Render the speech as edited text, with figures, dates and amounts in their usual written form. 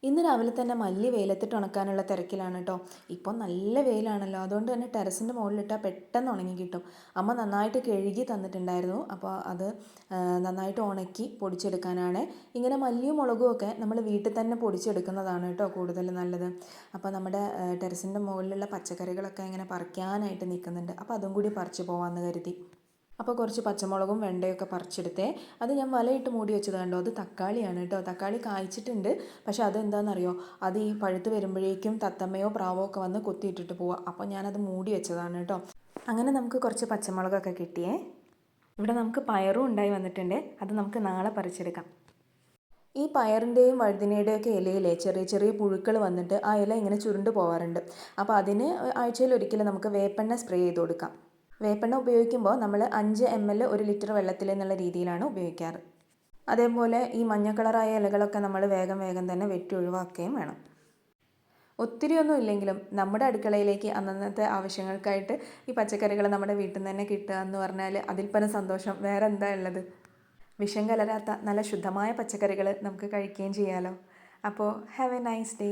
ഇന്ന് രാവിലെ തന്നെ മല്ലി വെയിലത്തിട്ട് ഉണക്കാനുള്ള തിരക്കിലാണ് കേട്ടോ. ഇപ്പം നല്ല വെയിലാണല്ലോ, അതുകൊണ്ട് തന്നെ ടെറസിൻ്റെ മുകളിലിട്ടാൽ പെട്ടെന്ന് ഉണങ്ങി കിട്ടും. അമ്മ നന്നായിട്ട് കഴുകി തന്നിട്ടുണ്ടായിരുന്നു. അപ്പോൾ അത് നന്നായിട്ട് ഉണക്കി പൊടിച്ചെടുക്കാനാണ്. ഇങ്ങനെ മല്ലിയും മുളകും ഒക്കെ നമ്മൾ വീട്ടിൽ തന്നെ പൊടിച്ചെടുക്കുന്നതാണ് കേട്ടോ കൂടുതൽ നല്ലത്. അപ്പോൾ നമ്മുടെ ടെറസിൻ്റെ മുകളിലുള്ള പച്ചക്കറികളൊക്കെ ഇങ്ങനെ പറിക്കാനായിട്ട് നിൽക്കുന്നുണ്ട്. അപ്പോൾ അതും കൂടി പറിച്ചു പോകാമെന്ന് കരുതി. അപ്പോൾ കുറച്ച് പച്ചമുളകും വെണ്ടയൊക്കെ പറിച്ചെടുത്തേ. അത് ഞാൻ വലയിട്ട് മൂടി വെച്ചത് കണ്ടോ, അത് തക്കാളിയാണ് കേട്ടോ. തക്കാളി കായ്ച്ചിട്ടുണ്ട്, പക്ഷെ അതെന്താണെന്നറിയോ, അത് ഈ പഴുത്ത് വരുമ്പോഴേക്കും തത്തമ്മയോ പ്രാവോ ഒക്കെ വന്ന് കൊത്തിയിട്ടിട്ട് പോവുക. അപ്പോൾ ഞാനത് മൂടി വെച്ചതാണ് കേട്ടോ. അങ്ങനെ നമുക്ക് കുറച്ച് പച്ചമുളകൊക്കെ കിട്ടിയേ. ഇവിടെ നമുക്ക് പയറും ഉണ്ടായി വന്നിട്ടുണ്ട്. അത് നമുക്ക് നാളെ പറിച്ചെടുക്കാം. ഈ പയറിൻ്റെയും വഴുതിനയുടെയും ഒക്കെ ഇലയിലെ ചെറിയ ചെറിയ പുഴുക്കൾ വന്നിട്ട് ആ ഇല ഇങ്ങനെ ചുരുണ്ട് പോകാറുണ്ട്. അപ്പോൾ അതിന് ആഴ്ചയിൽ ഒരിക്കലും നമുക്ക് വേപ്പെണ്ണ സ്പ്രേ ചെയ്ത് കൊടുക്കാം. വേപ്പെണ്ണ ഉപയോഗിക്കുമ്പോൾ നമ്മൾ 5 ml 1 ലിറ്റർ വെള്ളത്തിൽ എന്നുള്ള രീതിയിലാണ് ഉപയോഗിക്കാറ്. അതേപോലെ ഈ മഞ്ഞ കളറായ ഇലകളൊക്കെ നമ്മൾ വേഗം വേഗം തന്നെ വെട്ടി ഒഴിവാക്കുകയും വേണം. ഒത്തിരിയൊന്നും ഇല്ലെങ്കിലും നമ്മുടെ അടുക്കളയിലേക്ക് അന്നന്നത്തെ ആവശ്യങ്ങൾക്കായിട്ട് ഈ പച്ചക്കറികൾ നമ്മുടെ വീട്ടിൽ നിന്ന് തന്നെ കിട്ടുക എന്ന് പറഞ്ഞാൽ അതിൽ പരം സന്തോഷം വേറെ എന്താ ഉള്ളത്. വിഷം കലരാത്ത നല്ല ശുദ്ധമായ പച്ചക്കറികൾ നമുക്ക് കഴിക്കുകയും ചെയ്യാമല്ലോ. അപ്പോൾ ഹാവ് എ നൈസ് ഡേ.